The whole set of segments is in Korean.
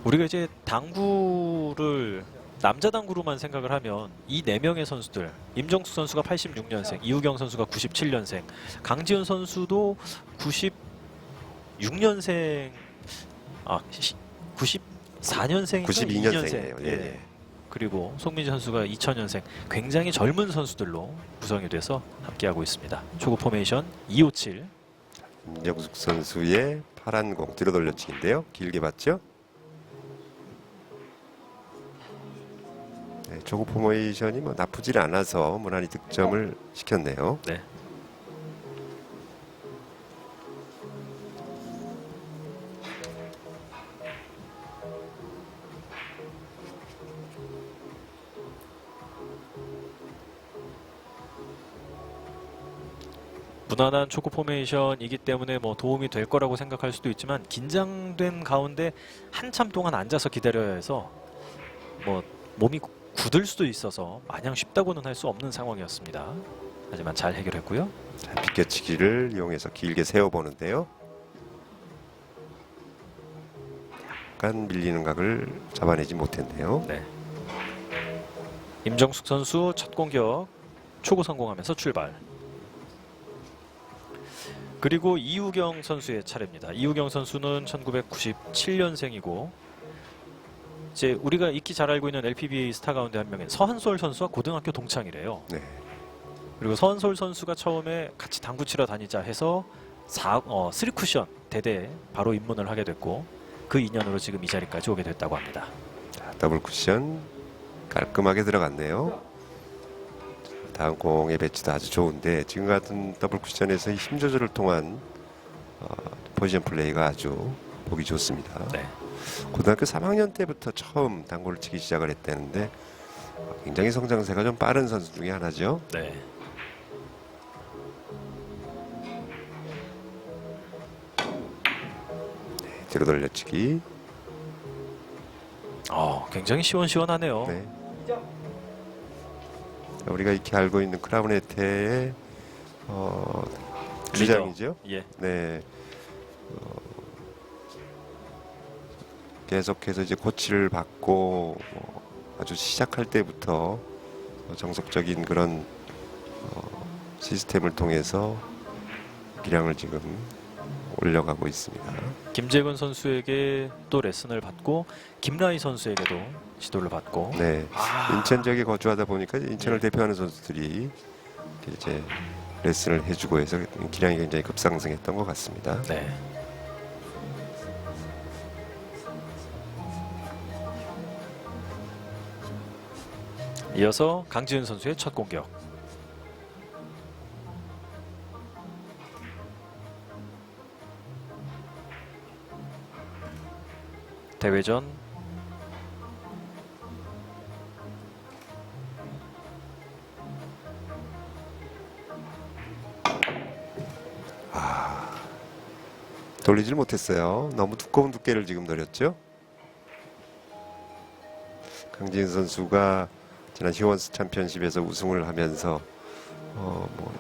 우리가 이제 당구를 남자 당구로만 생각을 하면 이 4명의 선수들, 임정숙 선수가 86년생, 이우경 선수가 97년생, 강지훈 선수도 96년생, 94년생인가 92년생이에요. 예, 예. 그리고 송민지 선수가 2000년생, 굉장히 젊은 선수들로 구성이 돼서 함께하고 있습니다. 초구 포메이션 257. 임정숙 선수의 파란 공 뒤로 돌려치기인데요. 길게 봤죠? 네, 초구 포메이션이 뭐 나쁘질 않아서 무난히 득점을 시켰네요. 네. 무난한 초구 포메이션이기 때문에 뭐 도움이 될 거라고 생각할 수도 있지만 긴장된 가운데 한참 동안 앉아서 기다려야 해서 뭐 몸이 굳을 수도 있어서 마냥 쉽다고는 할 수 없는 상황이었습니다. 하지만 잘 해결했고요. 자, 비껴치기를 이용해서 길게 세워보는데요. 약간 밀리는 각을 잡아내지 못했네요. 네. 임정숙 선수 첫 공격 초구 성공하면서 출발. 그리고 이우경 선수의 차례입니다. 이우경 선수는 1997년생이고 이제 우리가 익히 잘 알고 있는 LPBA 스타 가운데 한 명인 서한솔 선수와 고등학교 동창이래요. 네. 그리고 서한솔 선수가 처음에 같이 당구 치러 다니자 해서 3쿠션 대대에 바로 입문을 하게 됐고 그 인연으로 지금 이 자리까지 오게 됐다고 합니다. 자, 더블 쿠션 깔끔하게 들어갔네요. 다음 공의 배치도 아주 좋은데 지금 같은 더블 쿠션에서 힘 조절을 통한 포지션 플레이가 아주 보기 좋습니다. 네. 고등학교 3학년 때부터 처음 당구를 치기 시작을 했다는데 굉장히 성장세가 좀 빠른 선수 중에 하나죠. 네. 뒤로 돌려치기. 굉장히 시원시원하네요. 네. 우리가 익히 알고 있는 크라운 혜태의 주장이죠. 예. 네. 계속해서 이제 코치를 받고 아주 시작할 때부터 정석적인 그런 시스템을 통해서 기량을 지금 올려가고 있습니다. 김재근 선수에게 또 레슨을 받고 김라희 선수에게도 지도를 받고 네, 인천 지역에 거주하다 보니까 인천을 대표하는 선수들이 이제 레슨을 해주고 해서 기량이 굉장히 급상승했던 것 같습니다. 네. 이어서 강지훈 선수의 첫 공격. 대회전 돌리질 못했어요. 너무 두꺼운 두께를 지금 노렸죠. 강지은 선수가 지난 히원스 챔피언십에서 우승을 하면서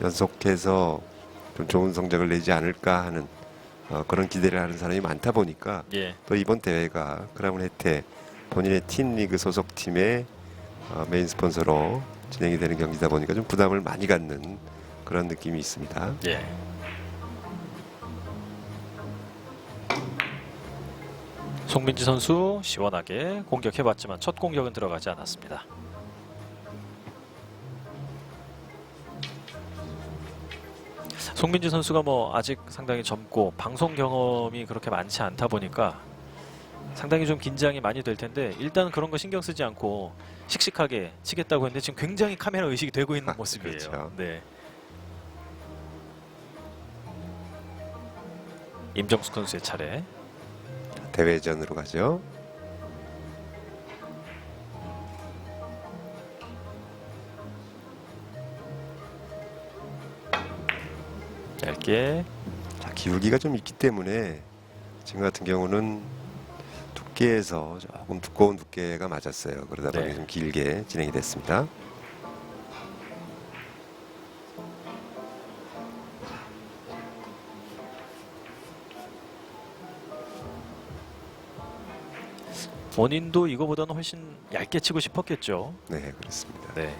연속해서 좀 좋은 성적을 내지 않을까 하는 그런 기대를 하는 사람이 많다 보니까 예. 또 이번 대회가 크라운 혜태 본인의 팀 리그 소속 팀의 메인 스폰서로 진행이 되는 경기다 보니까 좀 부담을 많이 갖는 그런 느낌이 있습니다. 예. 송민지 선수 시원하게 공격해봤지만 첫 공격은 들어가지 않았습니다. 송민지 선수가 뭐 아직 상당히 젊고 방송 경험이 그렇게 많지 않다 보니까 상당히 좀 긴장이 많이 될 텐데 일단 그런 거 신경 쓰지 않고 씩씩하게 치겠다고 했는데 지금 굉장히 카메라 의식이 되고 있는 모습이에요. 그렇죠. 네. 임정숙 선수의 차례. 대회전으로 가죠. 짧게. 자, 기울기가 좀 있기 때문에 지금 같은 경우는 두께에서 조금 두꺼운 두께가 맞았어요. 그러다 보니 네. 좀 길게 진행이 됐습니다. 본인도 이거보다는 훨씬 얇게 치고 싶었겠죠. 네, 그렇습니다. 네.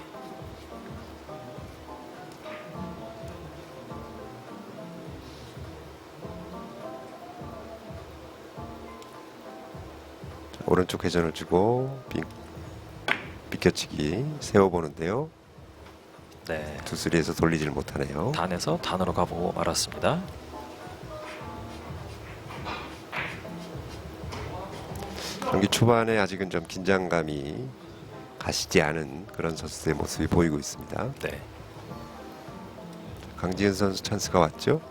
자, 오른쪽 회전을 주고 비껴치기 세워보는데요. 네. 투쓰리에서 돌리질 못하네요. 단에서 단으로 가보고 말았습니다. 경기 초반에 아직은 좀 긴장감이 가시지 않은 그런 선수들의 모습이 보이고 있습니다. 네. 강지은 선수 찬스가 왔죠.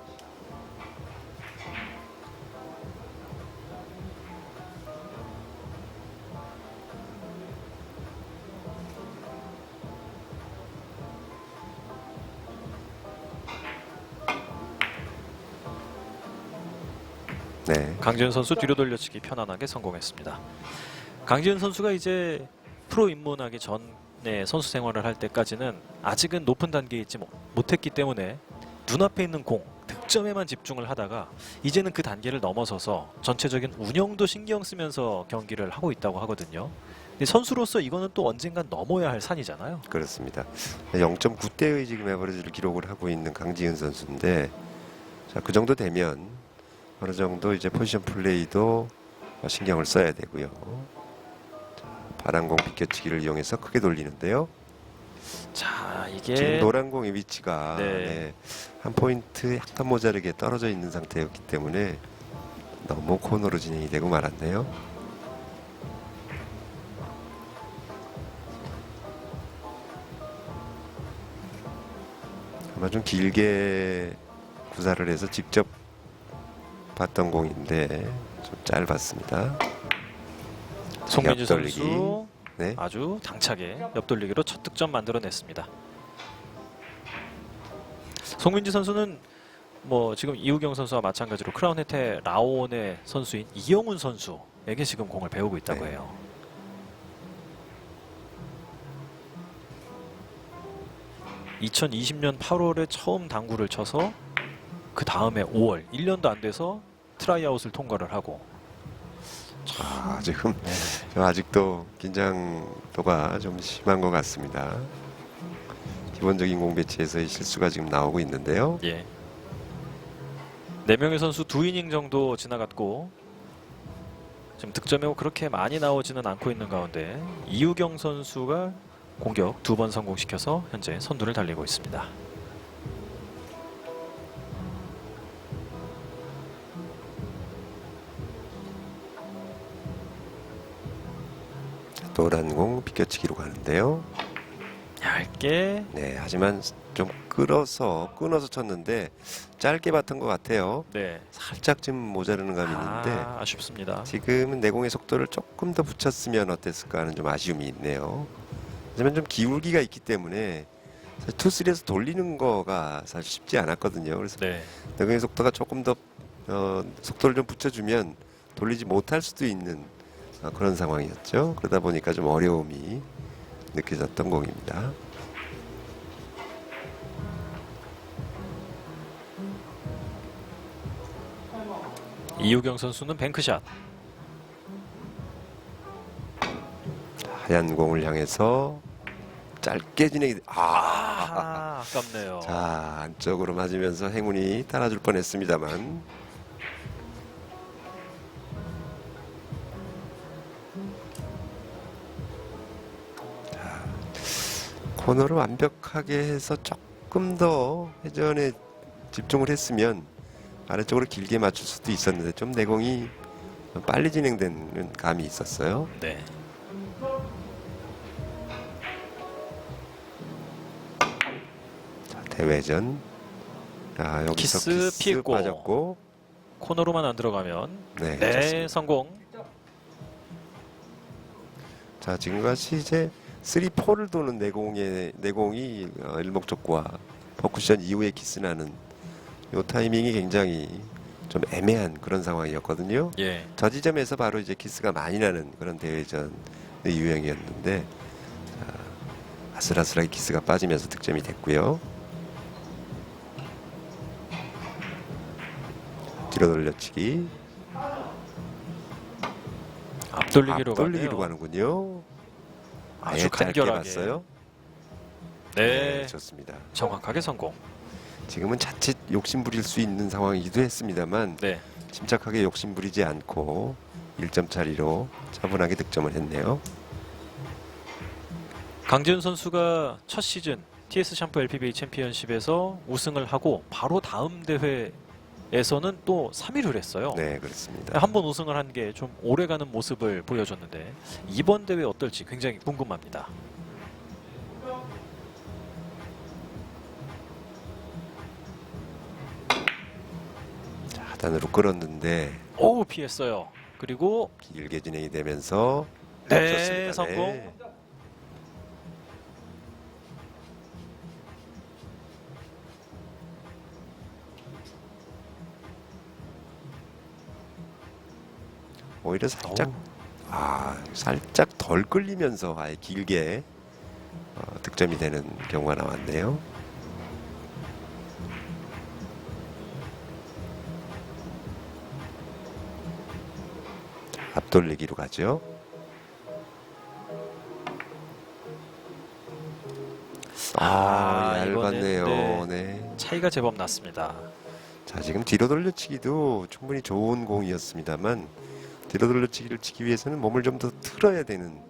네, 강지은 선수 뒤로 돌려치기 편안하게 성공했습니다. 강지은 선수가 이제 프로 입문하기 전에 선수 생활을 할 때까지는 아직은 높은 단계에 있지 못했기 때문에 눈앞에 있는 공, 득점에만 집중을 하다가 이제는 그 단계를 넘어서서 전체적인 운영도 신경 쓰면서 경기를 하고 있다고 하거든요. 근데 선수로서 이거는 또 언젠간 넘어야 할 산이잖아요. 그렇습니다. 0.9대의 지금 에버리지를 기록을 하고 있는 강지은 선수인데, 자, 그 정도 되면 어느 정도 이제 포지션 플레이도 신경을 써야 되고요. 자, 파란 공 비껴치기를 이용해서 크게 돌리는데요. 자, 지금 이게 노란 공의 위치가 네. 네, 한 포인트 약간 모자르게 떨어져 있는 상태였기 때문에 너무 코너로 진행이 되고 말았네요. 아마 좀 길게 구사를 해서 직접 봤던 공인데 좀 짧았습니다. 송민주 옆돌리기. 선수 네, 아주 당차게 옆돌리기로 첫 득점 만들어냈습니다. 송민지 선수는 뭐 지금 이우경 선수와 마찬가지로 크라운 혜태 라온의 선수인 이영훈 선수에게 지금 공을 배우고 있다고 네. 해요. (2020년 8월에) 처음 당구를 쳐서 그 다음에 5월 1년도 안 돼서 트라이아웃을 통과를 하고 지금 좀 아직도 긴장도가 좀 심한 것 같습니다. 기본적인 공 배치에서의 실수가 지금 나오고 있는데요. 예. 4명의 선수 2이닝 정도 지나갔고 지금 득점이 그렇게 많이 나오지는 않고 있는 가운데 이우경 선수가 공격 2번 성공시켜서 현재 선두를 달리고 있습니다. 노란 공 비껴치기로 가는데요. 얇게 네, 하지만 좀 끊어서 쳤는데 짧게 봤던 것 같아요. 네. 살짝 좀 모자르는 감이 있는데 아쉽습니다. 지금은 내공의 속도를 조금 더 붙였으면 어땠을까 하는 좀 아쉬움이 있네요. 하지만 좀 기울기가 있기 때문에 사실 투쓰리에서 돌리는 거가 사실 쉽지 않았거든요. 그래서 네. 내공의 속도가 조금 더 속도를 좀 붙여주면 돌리지 못할 수도 있는 그런 상황이었죠. 그러다 보니까 좀 어려움이 느껴졌던 공입니다. 이우경 선수는 뱅크샷. 하얀 공을 향해서 짧게 진행이 아깝네요. 자, 안쪽으로 맞으면서 행운이 따라줄 뻔했습니다만 코너를 완벽하게 해서 조금 더 회전에 집중을 했으면 아래쪽으로 길게 맞출 수도 있었는데 좀 내공이 빨리 진행되는 감이 있었어요. 네. 자, 대회전. 자, 여기서 키스 피했고. 빠졌고. 코너로만 안 들어가면 네, 네, 좋습니다. 성공. 자, 지금같이 이제 3-4를 도는 내공이 일목적과 퍼쿠션 이후에 키스나는 이 타이밍이 굉장히 좀 애매한 그런 상황이었거든요. 예. 저 지점에서 바로 이제 키스가 많이 나는 그런 대회전의 유형이었는데 자, 아슬아슬하게 키스가 빠지면서 득점이 됐고요. 뒤로 돌려치기. 앞돌리기로 앞돌리기로 가네요. 가는군요. 아예 아주 짧게 간결하게. 봤어요. 네, 좋습니다. 정확하게 성공. 지금은 자칫 욕심부릴 수 있는 상황이기도 했습니다만 네, 침착하게 욕심부리지 않고 1점 차리로 차분하게 득점을 했네요. 강지훈 선수가 첫 시즌 TS 샴푸 LPBA 챔피언십에서 우승을 하고 바로 다음 대회에서는 또 3위를 했어요. 네, 그렇습니다. 한 번 우승을 한 게 좀 오래가는 모습을 보여줬는데 이번 대회 어떨지 굉장히 궁금합니다. 자, 하단으로 끌었는데 오, 피했어요. 그리고 길게 진행이 되면서 네, 좋습니다. 성공. 네. 오히려 살짝 살짝 덜 끌리면서 아예 길게 득점이 되는 경우가 나왔네요. 자, 앞돌리기로 가죠. 얇았네요. 이거는 네. 차이가 제법 났습니다. 자, 지금 뒤로 돌려치기도 충분히 좋은 공이었습니다만 뒤로 돌려치기를 치기 위해서는 몸을 좀 더 틀어야 되는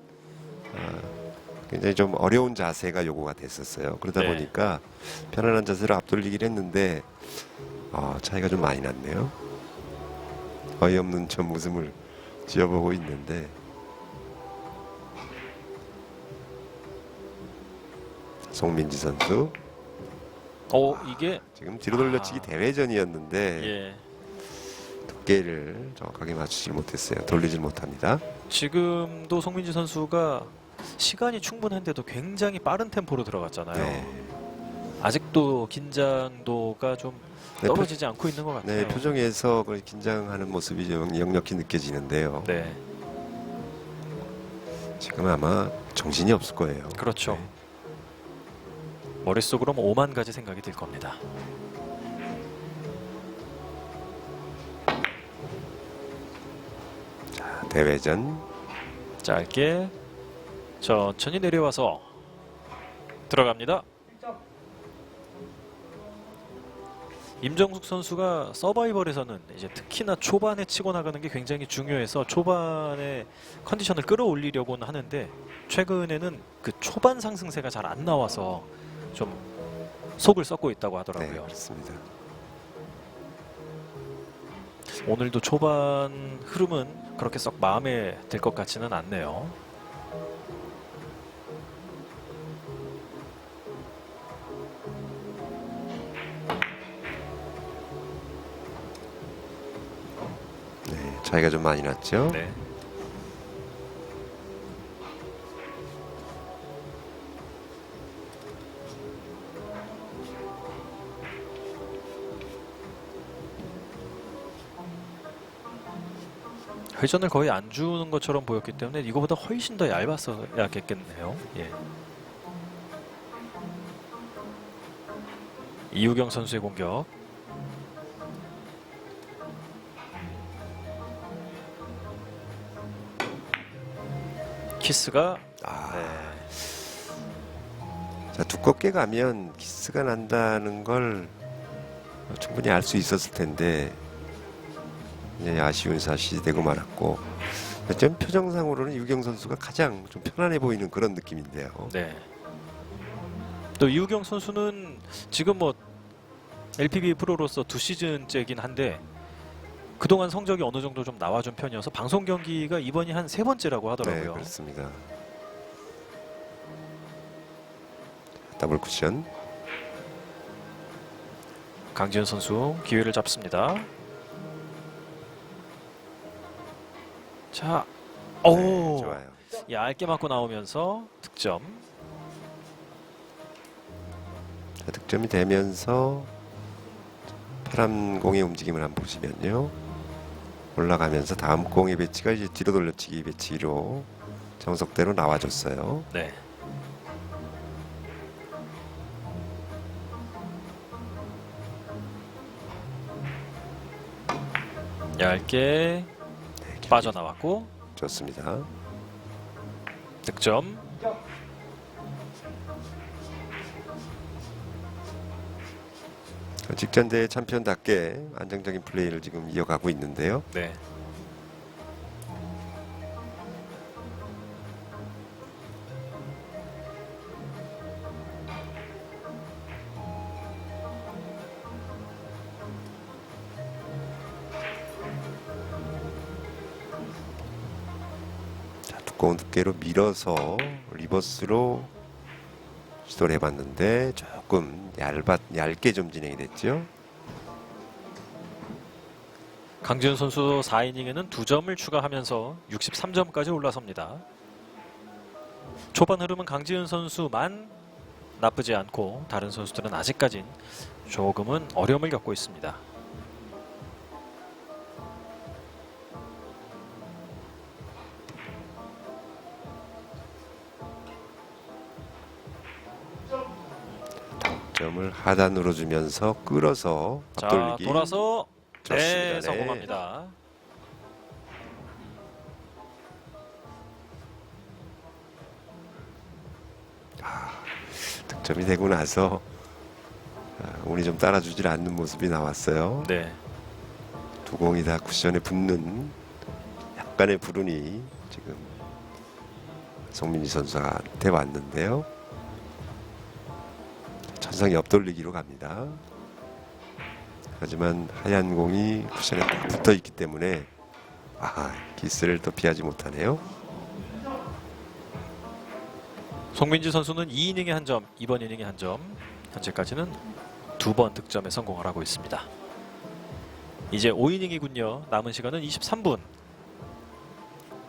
굉장히 좀 어려운 자세가 요구가 됐었어요. 그러다 네. 보니까 편안한 자세로 앞돌리기를 했는데 차이가 좀 많이 났네요. 어이없는 좀 웃음을 지어보고 있는데 송민지 선수 이게 지금 뒤로 돌려치기 아. 대회전이었는데 예. 두께를 정확하게 맞추지 못했어요. 돌리질 못합니다. 지금도 송민지 선수가 시간이 충분한데도 굉장히 빠른 템포로 들어갔잖아요. 네. 아직도 긴장도가 좀 네, 떨어지지 않고 있는 것 같아요. 네, 표정에서 그 긴장하는 모습이 좀 역력히 느껴지는데요. 네, 지금 아마 정신이 없을 거예요. 그렇죠. 네. 머릿속으로 뭐 5만 가지 생각이 들 겁니다. 자, 대회전. 짧게 천천히 내려와서 들어갑니다. 임정숙 선수가 서바이벌에서는 이제 특히나 초반에 치고 나가는 게 굉장히 중요해서 초반에 컨디션을 끌어올리려고는 하는데 최근에는 그 초반 상승세가 잘 안 나와서 좀 속을 썩고 있다고 네, 하더라고요. 그렇습니다. 오늘도 초반 흐름은 그렇게 썩 마음에 들 것 같지는 않네요. 네, 차이가 좀 많이 났죠. 네. 회전을 거의 안 주는 것처럼 보였기 때문에 이거보다 훨씬 더 얇았어야겠네요. 예. 이우경 선수의 공격. 키스가 자, 두껍게 가면 키스가 난다는 걸 충분히 알 수 있었을 텐데 아쉬운 사실이 되고 말았고 좀 표정상으로는 유경 선수가 가장 좀 편안해 보이는 그런 느낌인데요. 네. 또 이우경 선수는 지금 뭐 LPBA 프로로서 2시즌째긴 한데 그동안 성적이 어느 정도 좀 나와준 편이어서 방송 경기가 이번이 한 3번째라고 네, 하더라고요. 그렇습니다. 더블 쿠션. 강지훈 선수 기회를 잡습니다. 자, 네, 좋아요. 얇게 맞고 나오면서 득점. 자, 득점이 되면서 파란 공의 움직임을 한번 보시면요. 올라가면서 다음 공의 배치가 이제 뒤로 돌려치기 배치로 정석대로 나와줬어요. 네. 얇게 빠져나왔고 좋습니다. 득점. 직전 대회 챔피언답게 안정적인 플레이를 지금 이어가고 있는데요. 네. 자, 두꺼운 두께로 밀어서 리버스로 시도를 해봤는데 조금 얇게 좀 진행이 됐죠. 강지훈 선수 4이닝에는 2점을 추가하면서 63점까지 올라섭니다. 초반 흐름은 강지훈 선수만 나쁘지 않고 다른 선수들은 아직까진 조금은 어려움을 겪고 있습니다. 점을 하단으로 주면서 끌어서 자, 앞돌리기. 돌아서 네, 좋습니다. 네. 성공합니다. 득점이 되고 나서 운이 좀 따라주질 않는 모습이 나왔어요. 네. 두 공이 다 쿠션에 붙는 약간의 불운이 지금 송민지 선수한테 왔는데요. 천상이 옆돌리기로 갑니다. 하지만 하얀 공이 쿠션에 딱 붙어 있기 때문에 기스를 또 피하지 못하네요. 송민지 선수는 2이닝에 한 점, 이번 이닝에 한 점, 현재까지는 2번 득점에 성공을 하고 있습니다. 이제 5이닝이군요. 남은 시간은 23분.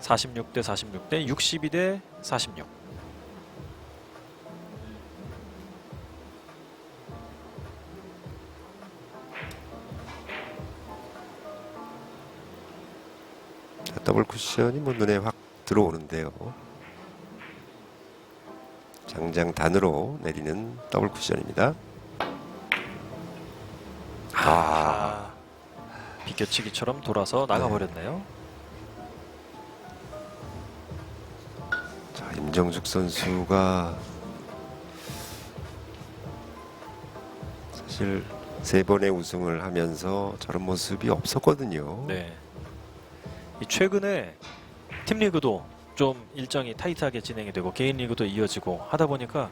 46대 46대 62대 46. 더블 쿠션이 뭐 눈에 확 들어오는데요. 장장 단으로 내리는 더블 쿠션입니다. 비껴치기처럼 돌아서 나가버렸네요. 자, 임정숙 선수가 사실 3번의 우승을 하면서 저런 모습이 없었거든요. 네. 이 최근에 팀 리그도 좀 일정이 타이트하게 진행이 되고 개인 리그도 이어지고 하다 보니까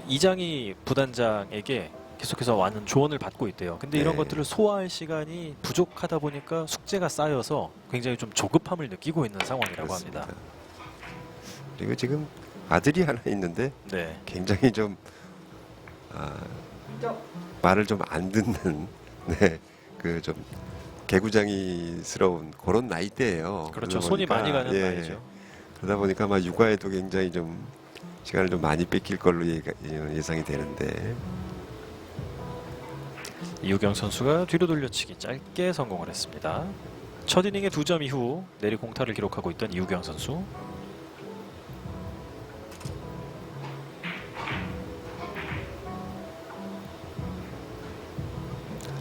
이장희 부단장에게 계속해서 많은 조언을 받고 있대요. 근데 이런 네. 것들을 소화할 시간이 부족하다 보니까 숙제가 쌓여서 굉장히 좀 조급함을 느끼고 있는 상황이라고 그렇습니다. 합니다. 그리고 지금 아들이 하나 있는데 네. 굉장히 좀 말을 좀 안 듣는 그 좀 개구장이스러운 그런 나이대예요. 그렇죠. 그러다 손이 보니까, 많이 가는 나이죠. 그러다 보니까 아마 육아에도 굉장히 좀 시간을 좀 많이 뺏길 걸로 예상이 되는데 이우경 선수가 뒤로 돌려치기 짧게 성공을 했습니다. 첫 이닝에 2점 이후 내리 공타를 기록하고 있던 이우경 선수.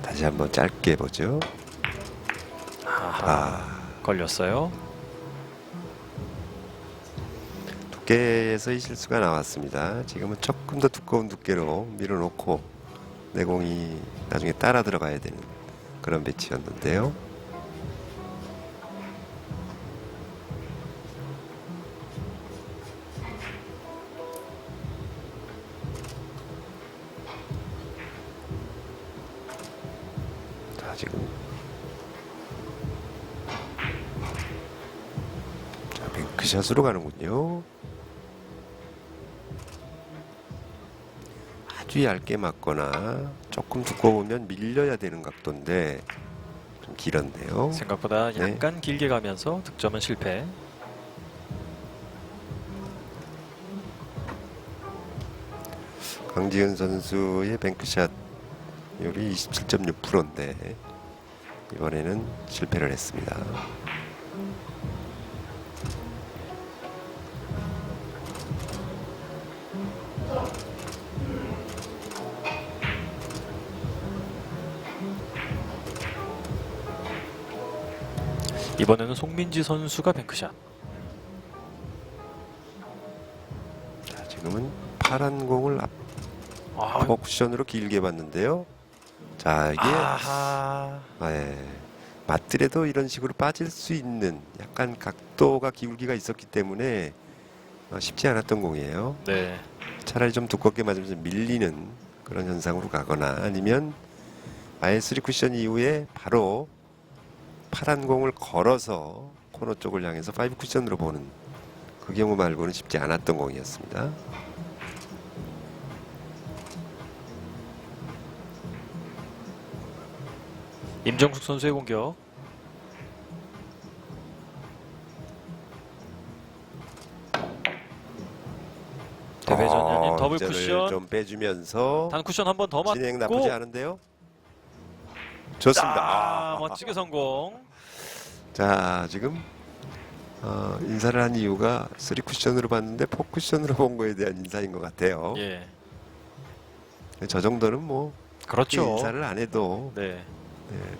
다시 한번 짧게 보죠. 걸렸어요. 두께에서의 실수가 나왔습니다. 지금은 조금 더 두꺼운 두께로 밀어놓고 내공이 나중에 따라 들어가야 되는 그런 배치였는데요. 자, 지금 뱅크샷으로 가는군요. 아주 얇게 맞거나 조금 두꺼우면 밀려야 되는 각도인데 좀 길었네요. 생각보다 네. 약간 길게 가면서 득점은 실패. 강지은 선수의 뱅크샷 율이 27.6%인데 이번에는 실패를 했습니다. 이번에는 송민지 선수가 뱅크샷. 자, 지금은 파란 공을 앞 쿠션으로 길게 봤는데요. 자, 이게 아하. 맞더라도 이런 식으로 빠질 수 있는 약간 각도가 기울기가 있었기 때문에 쉽지 않았던 공이에요. 네. 차라리 좀 두껍게 맞으면서 밀리는 그런 현상으로 가거나 아니면 아예 3쿠션 이후에 바로 파란 공을 걸어서 코너 쪽을 향해서 5쿠션으로 보는 그 경우 말고는 쉽지 않았던 공이었습니다. 임정숙 선수의 공격. 대회전연인 더블 이제를 쿠션. 좀 빼주면서 단 쿠션 한 번 더 맞고. 진행 나쁘지 않은데요. 좋습니다. 멋지게 성공. 자, 지금 인사를 한 이유가 3쿠션으로 봤는데 4쿠션으로 본 거에 대한 인사인 것 같아요. 예. 저 정도는 뭐 그렇죠. 인사를 안 해도 네.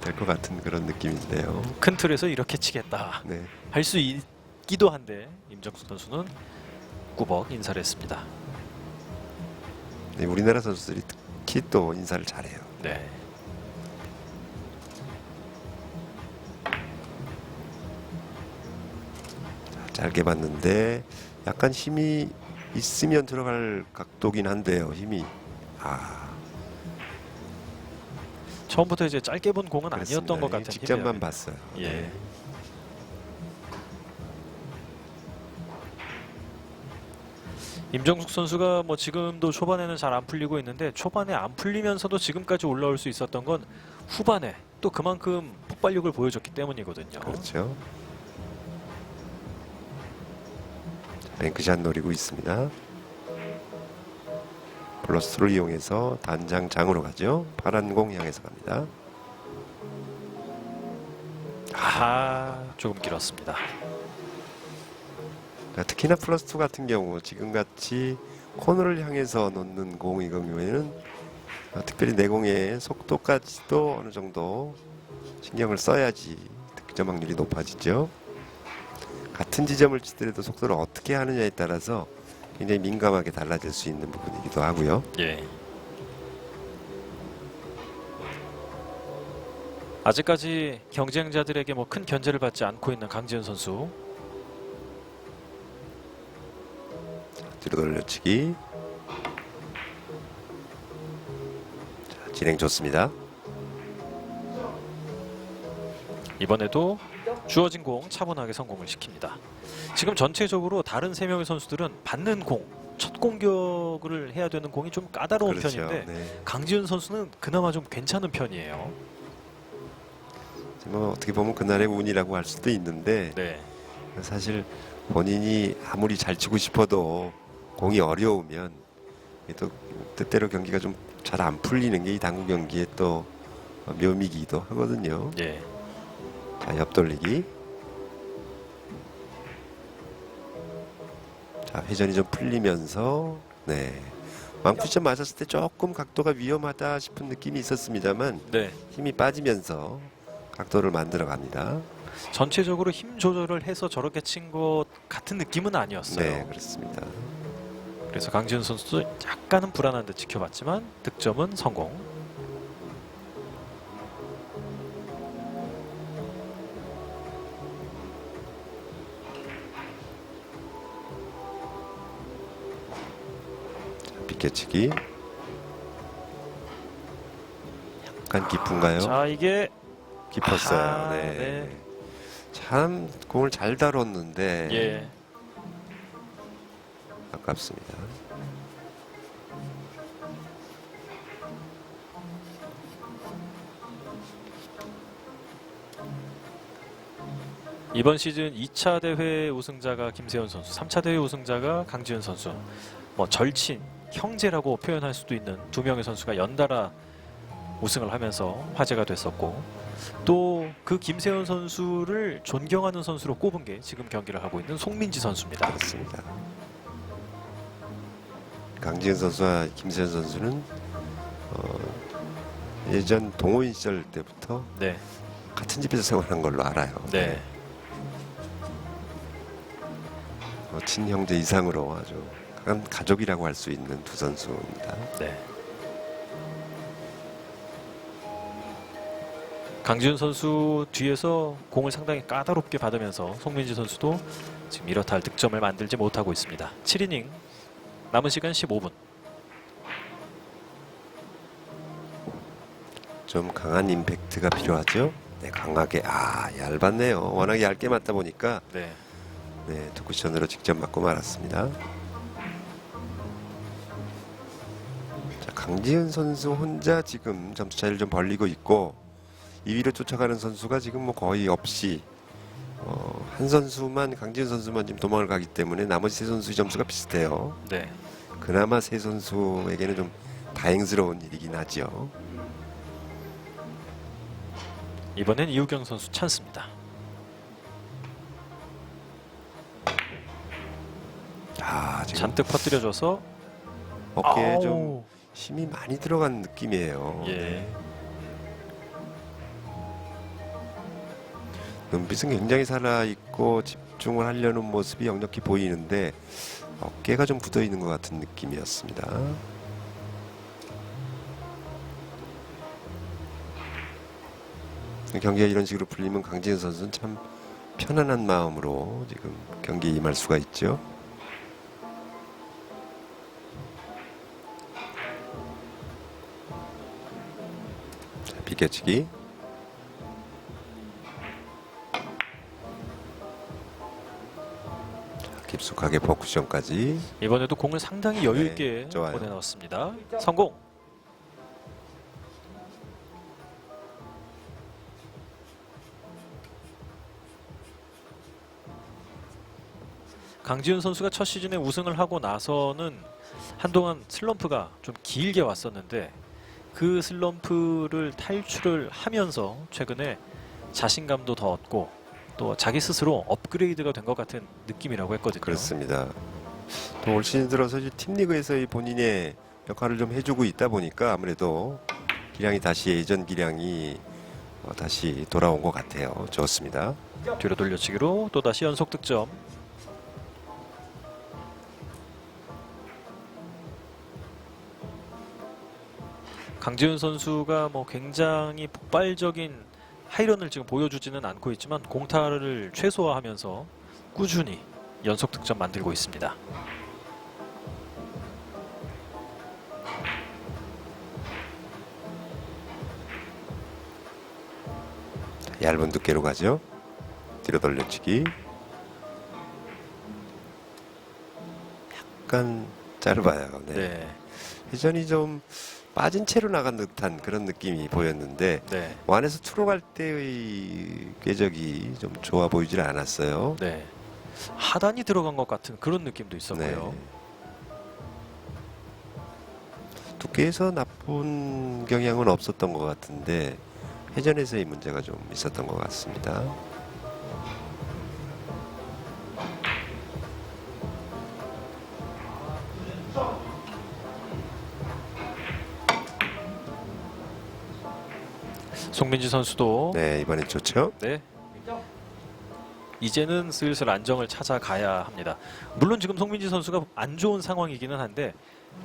될 것 같은 그런 느낌인데요. 큰 틀에서 이렇게 치겠다 네. 할 수 있기도 한데 임정숙 선수는 꾸벅 인사를 했습니다. 네, 우리나라 선수들이 특히 또 인사를 잘해요. 네. 짧게 봤는데 약간 힘이 있으면 들어갈 각도긴 한데요. 힘이 처음부터 이제 짧게 본 공은 그렇습니다. 아니었던 것 같은 직접만 힘이에요. 봤어요. 예. 네. 임정숙 선수가 뭐 지금도 초반에는 잘 안 풀리고 있는데 초반에 안 풀리면서도 지금까지 올라올 수 있었던 건 후반에 또 그만큼 폭발력을 보여줬기 때문이거든요. 그렇죠. 뱅크샷 노리고 있습니다. 플러스를 이용해서 단장장으로 가죠. 파란 공 향해서 갑니다. 조금 길었습니다. 특히나 플러스2 같은 경우 지금같이 코너를 향해서 놓는 공의 경우에는 특별히 내공의 속도까지도 어느 정도 신경을 써야지 득점 확률이 높아지죠. 같은 지점을 치더라도 속도를 어떻게 하느냐에 따라서 굉장히 민감하게 달라질 수 있는 부분이기도 하고요. 예. 아직까지 경쟁자들에게 뭐 큰 견제를 받지 않고 있는 강지은 선수. 뒤로 돌려치기. 자, 진행 좋습니다. 이번에도 주어진 공 차분하게 성공을 시킵니다. 지금 전체적으로 다른 3명의 선수들은 받는 공, 첫 공격을 해야 되는 공이 좀 까다로운 그렇죠. 편인데 네. 강지은 선수는 그나마 좀 괜찮은 편이에요. 뭐 어떻게 보면 그날의 운이라고 할 수도 있는데 네. 사실 본인이 아무리 잘 치고 싶어도 공이 어려우면 또 뜻대로 경기가 좀 잘 안 풀리는 게 이 당구 경기의 또 묘미이기도 하거든요. 예. 자, 옆돌리기. 자, 회전이 좀 풀리면서 왕쿠션 맞았을 때 조금 각도가 위험하다 싶은 느낌이 있었습니다만 네. 힘이 빠지면서 각도를 만들어 갑니다. 전체적으로 힘 조절을 해서 저렇게 친 것 같은 느낌은 아니었어요. 네, 그렇습니다. 그래서 강지은 선수도 약간은 불안한 듯 지켜봤지만 득점은 성공. 비껴치기. 약간 깊은가요? 자, 이게 깊었어요. 아하, 네. 네. 참 공을 잘 다뤘는데 예. 아깝습니다. 이번 시즌 2차 대회 우승자가 김세현 선수, 3차 대회 우승자가 강지은 선수. 뭐 절친, 형제라고 표현할 수도 있는 두 명의 선수가 연달아 우승을 하면서 화제가 됐었고 또 그 김세현 선수를 존경하는 선수로 꼽은 게 지금 경기를 하고 있는 송민지 선수입니다. 그렇습니다. 강지은 선수와 김세현 선수는 예전 동호인 시절 때부터 네. 같은 집에서 생활한 걸로 알아요. 네. 친형제 이상으로 아주 강한 가족이라고 할 수 있는 두 선수입니다. 네. 강지훈 선수 뒤에서 공을 상당히 까다롭게 받으면서 송민지 선수도 지금 이렇다 할 득점을 만들지 못하고 있습니다. 7이닝 남은 시간 15분. 좀 강한 임팩트가 필요하죠. 네, 강하게 얇았네요. 워낙 얇게 맞다 보니까 네. 네, 투 쿠션으로 직접 맞고 말았습니다. 자, 강지훈 선수 혼자 지금 점수 차이를 좀 벌리고 있고 2위로 쫓아가는 선수가 지금 뭐 거의 없이 한 선수만 강지훈 선수만 지금 도망을 가기 때문에 나머지 세 선수의 점수가 비슷해요. 네. 그나마 세 선수에게는 좀 다행스러운 일이긴 하죠. 이번엔 이우경 선수 찬스입니다. 지금 잔뜩 퍼뜨려줘서 어깨에 아우. 좀 힘이 많이 들어간 느낌이에요. 예. 네. 눈빛은 굉장히 살아있고 집중을 하려는 모습이 역력히 보이는데 어깨가 좀 굳어있는 것 같은 느낌이었습니다. 경기가 이런 식으로 풀리면 강지훈 선수는 참 편안한 마음으로 지금 경기에 임할 수가 있죠. 자, 비껴치기. 깊숙하게 포쿠션까지. 이번에도 공을 상당히 여유 있게 네, 좋아요. 보내넣었습니다. 성공. 강지훈 선수가 첫 시즌에 우승을 하고 나서는 한동안 슬럼프가 좀 길게 왔었는데 그 슬럼프를 탈출을 하면서 최근에 자신감도 더 얻고 또 자기 스스로 업그레이드가 된 것 같은 느낌이라고 했거든요. 그렇습니다. 또 올 시즌 들어서 이제 팀리그에서의 본인의 역할을 좀 해주고 있다 보니까 아무래도 기량이 다시 예전 기량이 다시 돌아온 것 같아요. 좋습니다. 뒤로 돌려치기로 또다시 연속 득점. 강지훈 선수가 뭐 굉장히 폭발적인 하이런을 지금 보여주지는 않고 있지만 공타를 최소화하면서 꾸준히 연속 득점 만들고 있습니다. 얇은 두께로 가죠. 뒤로 돌려치기. 약간 짧아요. 네. 네, 회전이 좀 빠진 채로 나간 듯한 그런 느낌이 보였는데 네, 완에서 투로 갈 때의 궤적이 좀 좋아 보이질 않았어요. 네. 하단이 들어간 것 같은 그런 느낌도 네. 있었고요. 두께에서 나쁜 경향은 없었던 것 같은데 회전에서의 문제가 좀 있었던 것 같습니다. 송민지 선수도 네, 이번엔 좋죠. 네. 이제는 슬슬 안정을 찾아가야 합니다. 물론 지금 송민지 선수가 안 좋은 상황이기는 한데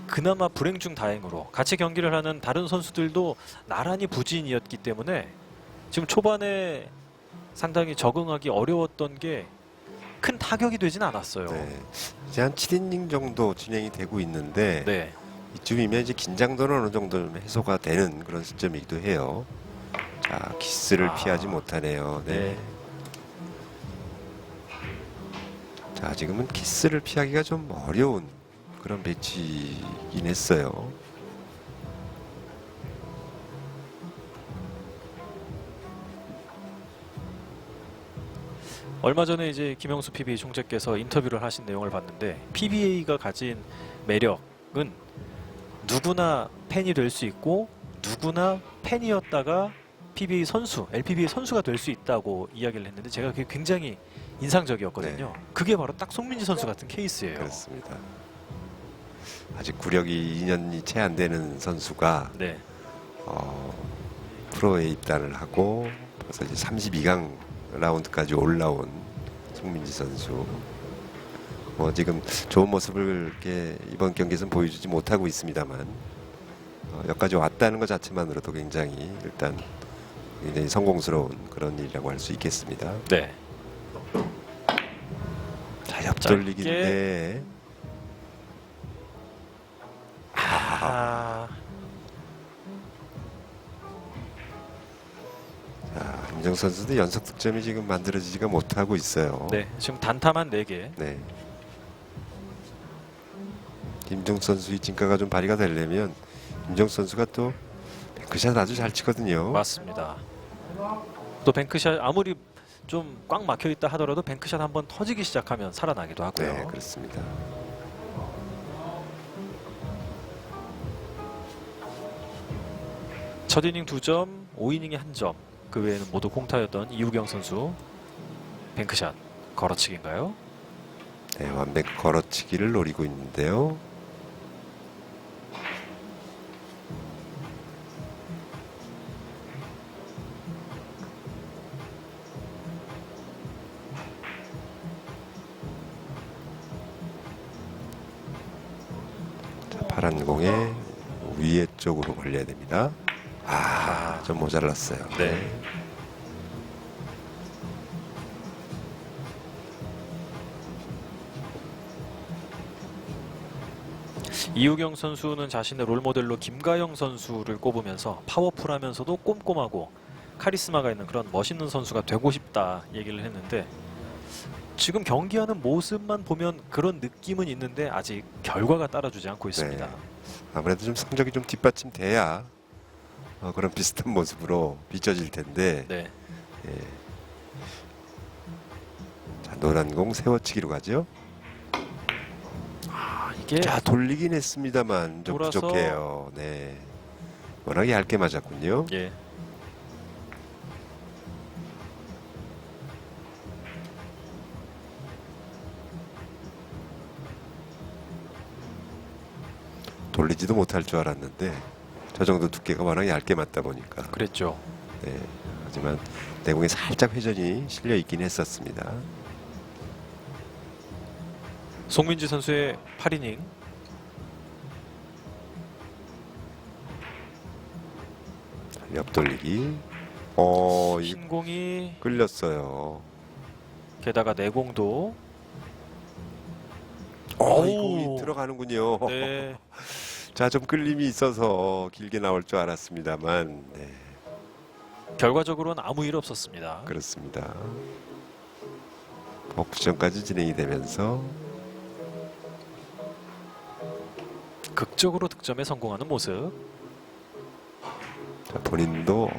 그나마 불행 중 다행으로 같이 경기를 하는 다른 선수들도 나란히 부진이었기 때문에 지금 초반에 상당히 적응하기 어려웠던 게 큰 타격이 되진 않았어요. 네, 이제 한 7이닝 정도 진행이 되고 있는데 네. 이쯤이면 이제 긴장도는 어느 정도 해소가 되는 그런 시점이기도 해요. 자, 키스를 피하지 못하네요. 네. 네. 자, 지금은 키스를 피하기가 좀 어려운 그런 배치이긴 했어요. 얼마 전에 이제 김영수 PBA 총재께서 인터뷰를 하신 내용을 봤는데 PBA가 가진 매력은 누구나 팬이 될 수 있고 누구나 팬이었다가 PBA 선수, LPBA 선수가 될 수 있다고 이야기를 했는데 제가 그게 굉장히 인상적이었거든요. 네. 그게 바로 딱 송민지 선수 같은 케이스예요. 그렇습니다. 아직 구력이 2년이 채 안 되는 선수가 네, 프로에 입단을 하고 벌써 이제 32강 라운드까지 올라온 송민지 선수. 뭐 지금 좋은 모습을 이렇게 이번 경기에서는 보여주지 못하고 있습니다만 여기까지 왔다는 것 자체만으로도 굉장히 일단 굉장히 성공스러운 그런 일이라고 할 수 있겠습니다. 네. 자, 옆돌리기인데 아, 자, 임정수 선수도 연속 득점이 지금 만들어지지가 못하고 있어요. 네. 지금 단타만 4개. 네. 임정수 선수의 진가가 좀 발휘가 되려면 임정수 선수가 또 뱅크샷 아주 잘 치거든요. 맞습니다. 또 뱅크샷 아무리 좀 꽉 막혀 있다 하더라도 뱅크샷 한번 터지기 시작하면 살아나기도 하고요. 네, 그렇습니다. 첫 이닝 2점, 5이닝에 1점. 그 외에는 모두 공타였던 이우경 선수 뱅크샷 걸어치기인가요? 네, 완벽 걸어치기를 노리고 있는데요. 자, 파란 공에 위에 쪽으로 걸려야 됩니다. 아, 좀 모자랐어요. 네. 이우경 선수는 자신의 롤모델로 김가영 선수를 꼽으면서 파워풀하면서도 꼼꼼하고 카리스마가 있는 그런 멋있는 선수가 되고 싶다 얘기를 했는데 지금 경기하는 모습만 보면 그런 느낌은 있는데 아직 결과가 따라주지 않고 있습니다. 네. 아무래도 좀 성적이 좀 뒷받침돼야 그런 비슷한 모습으로 비춰질 텐데 네. 예. 자, 노란 공 세워치기로 가죠. 아, 이게 자, 돌리긴 했습니다만 좀 돌아서- 부족해요. 네. 워낙 얇게 맞았군요. 예. 돌리지도 못할 줄 알았는데 저 정도 두께가 워낙 얇게 맞다 보니까 그랬죠. 네. 하지만 내공에 살짝 회전이 실려 있긴 했었습니다. 송민지 선수의 8이닝. 옆돌리기. 이거 신공이 끌렸어요. 게다가 내공도 이 오우. 공이 들어가는군요. 네. 자, 좀 끌림이 있어서 길게 나올 줄 알았습니다만, 네, 결과적으로는 아무 일 없었습니다. 그렇습니다. 복수전까지 진행이 되면서 극적으로 득점에 성공하는 모습. 자, 본인도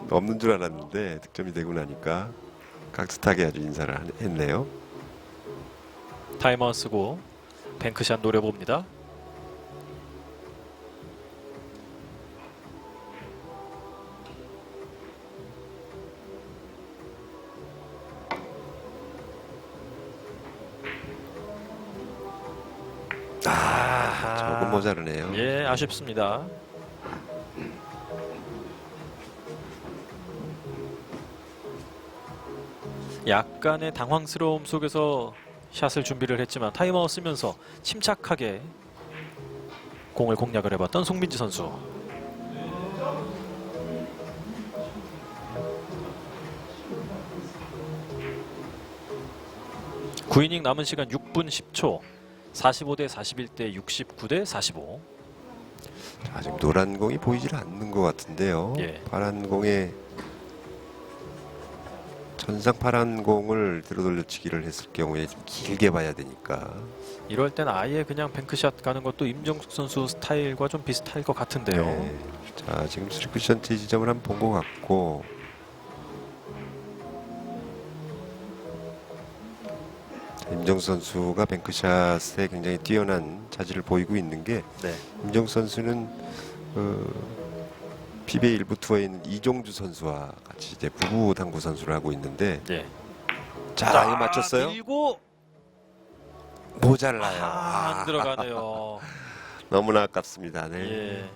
없는 줄 알았는데 득점이 되고 나니까 깍듯하게 아주 인사를 했네요. 타이머 쓰고 뱅크샷 노려봅니다. 조금 모자르네요. 예, 아쉽습니다. 약간의 당황스러움 속에서 샷을 준비를 했지만 타임아웃 쓰면서 침착하게 공을 공략을 해봤던 송민지 선수. (9이닝) 남은 시간 6분 10초. 45대 41대 69대 45. 자, 지금 노란 공이 보이질 않는 것 같은데요. 예. 파란 공에 전상 파란 공을 들어 돌려치기를 했을 경우에 좀 길게 봐야 되니까. 이럴 땐 아예 그냥 뱅크샷 가는 것도 임정숙 선수 스타일과 좀 비슷할 것 같은데요. 네. 자, 지금 3쿠션 지점을 한번 본 것 같고, 임정수 선수가 뱅크샷에 굉장히 뛰어난 자질을 보이고 있는 게, 네. 임정수 선수는 PBA 일부 투어에 있는 이종주 선수와 같이 이제 부부 당구 선수를 하고 있는데, 예. 자, 이거 맞췄어요? 밀고 모자라요. 안 들어가네요. 너무나 아깝습니다. 네. 예.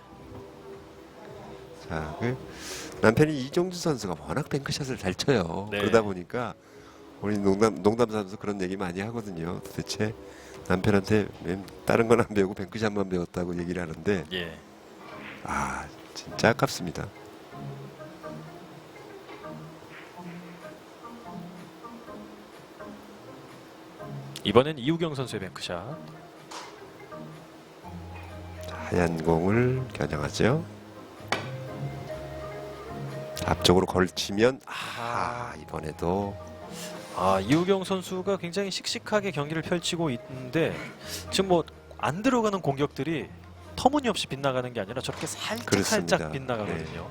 자, 남편이 이종주 선수가 워낙 뱅크샷을 잘 쳐요. 네. 그러다 보니까 우리 농담 삼아서 그런 얘기 많이 하거든요. 도대체 남편한테 왜 다른 건 안 배우고 뱅크샷만 배웠다고 얘기를 하는데 예. 아 진짜 아깝습니다. 이번엔 이우경 선수의 뱅크샷. 하얀 공을 겨냥하죠. 앞쪽으로 걸치면 이번에도 이우경 선수가 굉장히 씩씩하게 경기를 펼치고 있는데 지금 뭐 안 들어가는 공격들이 터무니없이 빗나가는 게 아니라 저렇게 살짝 그렇습니다. 살짝 빗나가거든요.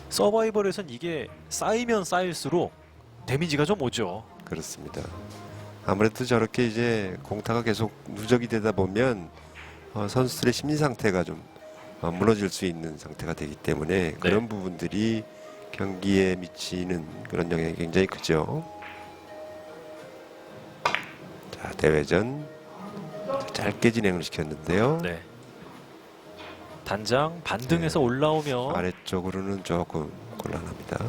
서바이벌에선 이게 쌓이면 쌓일수록 데미지가 좀 오죠. 그렇습니다. 아무래도 저렇게 이제 공타가 계속 누적이 되다 보면 선수들의 심리 상태가 좀 무너질 수 있는 상태가 되기 때문에 그런 부분들이 경기에 미치는 그런 영향이 굉장히 크죠. 자, 대회전 짧게 진행을 시켰는데요. 네. 단장 반등해서 올라오며 아래쪽으로는 조금 곤란합니다.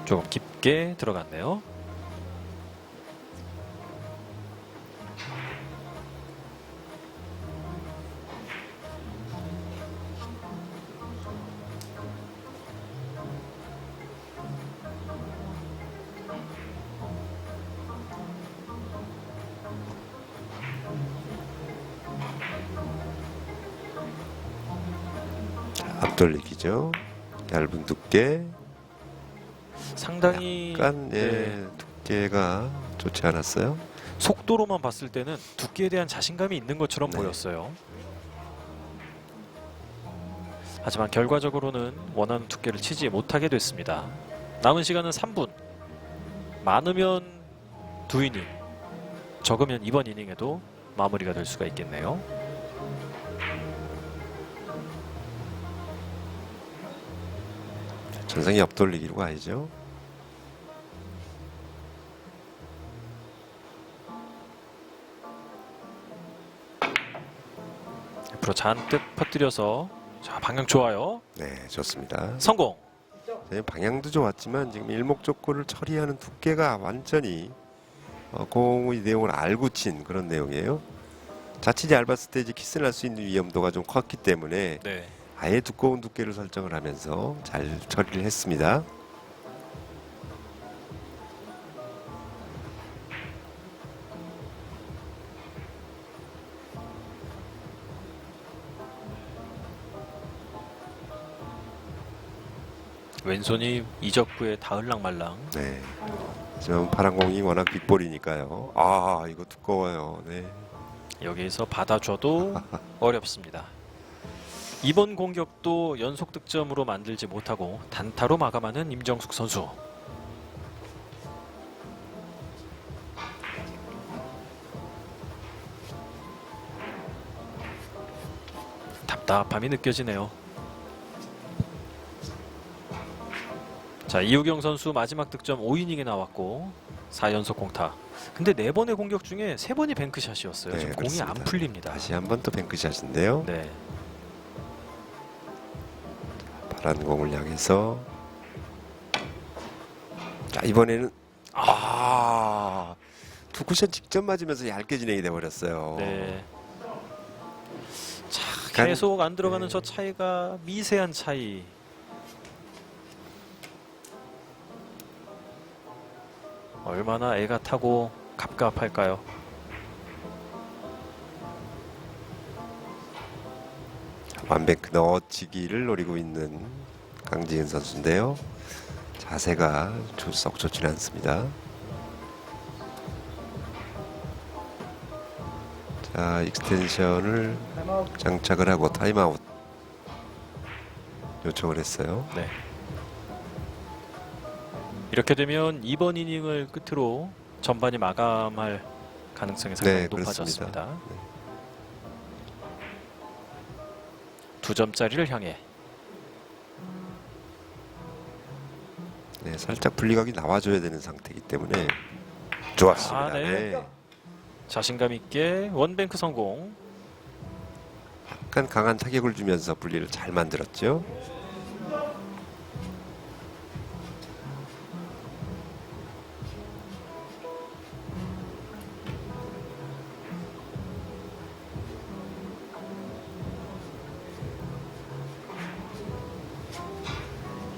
조금 깊게 들어갔네요. 앞돌리기죠. 얇은 두께. 상당히 약간 두께가 좋지 않았어요. 속도로만 봤을 때는 두께에 대한 자신감이 있는 것처럼 네. 보였어요. 하지만 결과적으로는 원하는 두께를 치지 못하게 됐습니다. 남은 시간은 3분. 많으면 2이닝, 적으면 이번 이닝에도 마무리가 될 수가 있겠네요. 전성이 옆돌리기로 가야죠. 앞으로 잔뜩 퍼뜨려서 자, 방향 좋아요. 네, 좋습니다. 성공. 방향도 좋았지만 지금 일목적구를 처리하는 두께가 완전히 공의 내용을 알고 친 그런 내용이에요. 자칫 얇았을 때 이제 키스를 할 수 있는 위험도가 좀 컸기 때문에 네. 아예 두꺼운 두께를 설정을 하면서 잘 처리를 했습니다. 왼손이 이적구에 닿을랑말랑. 네. 하지만 파란 공이 워낙 빅볼이니까요. 아, 이거 두꺼워요. 네. 여기서 받아줘도 어렵습니다. 이번 공격도 연속 득점으로 만들지 못하고 단타로 마감하는 임정숙 선수. 답답함이 느껴지네요. 자, 이우경 선수 마지막 득점 5이닝에 나왔고 4연속 공타. 근데 4번의 공격 중에 3번이 뱅크샷이었어요. 네, 지금 공이 안 그렇습니다. 풀립니다. 다시 한번 또 뱅크샷인데요. 네. 파란 공을 향해서 자, 이번에는 두 쿠션 직접 맞으면서 얇게 진행이 돼 버렸어요. 네. 자, 약간, 계속 안 들어가는 네. 저 차이가 미세한 차이. 얼마나 애가 타고 갑갑할까요? 완뱅크 넣어치기를 노리고 있는 강지은 선수인데요. 자세가 썩 좋지는 않습니다. 자, 익스텐션을 장착을 하고 타임아웃 요청을 했어요. 네. 이렇게 되면 이번 이닝을 끝으로 전반이 마감할 가능성이 상당히 네, 높아졌습니다. 그렇습니다. 네. 2점짜리를 향해. 네, 살짝 분리각이 나와줘야 되는 상태이기 때문에 좋았습니다. 네. 네. 자신감 있게 원뱅크 성공. 약간 강한 타격을 주면서 분리를 잘 만들었죠.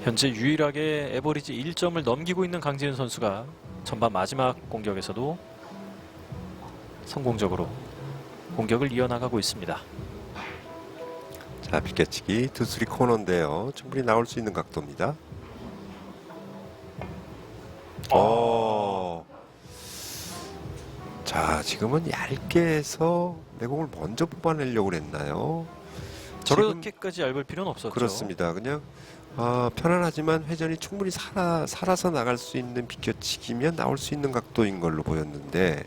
현재 유일하게 에버리지 1점을 넘기고 있는 강지은 선수가 전반 마지막 공격에서도 성공적으로 공격을 이어나가고 있습니다. 자, 비껴치기 투수리 코너인데요. 충분히 나올 수 있는 각도입니다. 자, 지금은 얇게 해서 내공을 먼저 뽑아내려고 했나요? 저렇게까지 얇을 필요는 없었죠. 그렇습니다. 그냥 편안하지만 회전이 충분히 살아서 나갈 수 있는 비껴치기면 나올 수 있는 각도인 걸로 보였는데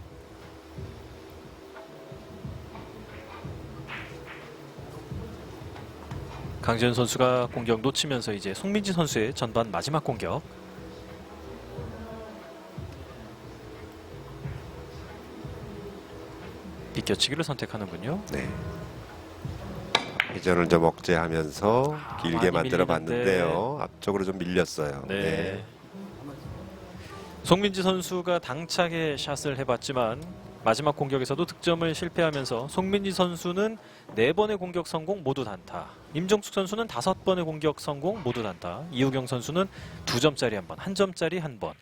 강지은 선수가 공격 놓치면서 이제 송민지 선수의 전반 마지막 공격. 비껴치기를 선택하는군요. 네. 회전을 좀 억제하면서 길게 많이 만들어 밀리는데. 봤는데요. 앞쪽으로 좀 밀렸어요. 네. 송민지 선수가 당차게 샷을 해봤지만 마지막 공격에서도 득점을 실패하면서 송민지 선수는 4번의 공격 성공 모두 단타, 임정숙 선수는 5번의 공격 성공 모두 단타, 이우경 선수는 2점짜리 한 번, 1점짜리 한 번.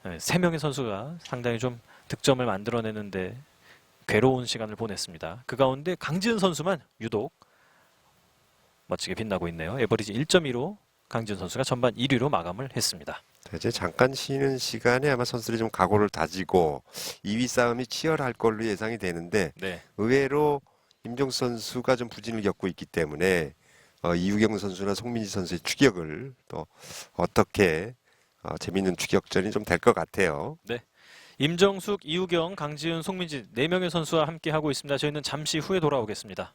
3명의 선수가 상당히 좀 득점을 만들어내는데 괴로운 시간을 보냈습니다. 그 가운데 강지은 선수만 유독 멋지게 빛나고 있네요. 에버리지 1.2로 강지은 선수가 전반 1위로 마감을 했습니다. 자, 이제 잠깐 쉬는 시간에 아마 선수들이 좀 각오를 다지고 2위 싸움이 치열할 걸로 예상이 되는데 네. 의외로 임종수 선수가 좀 부진을 겪고 있기 때문에 이우경 선수나 송민지 선수의 추격을 또 어떻게 재밌는 추격전이 좀 될 것 같아요. 임정숙, 이우경, 강지은, 송민지 4명의 선수와 함께 하고 있습니다. 저희는 잠시 후에 돌아오겠습니다.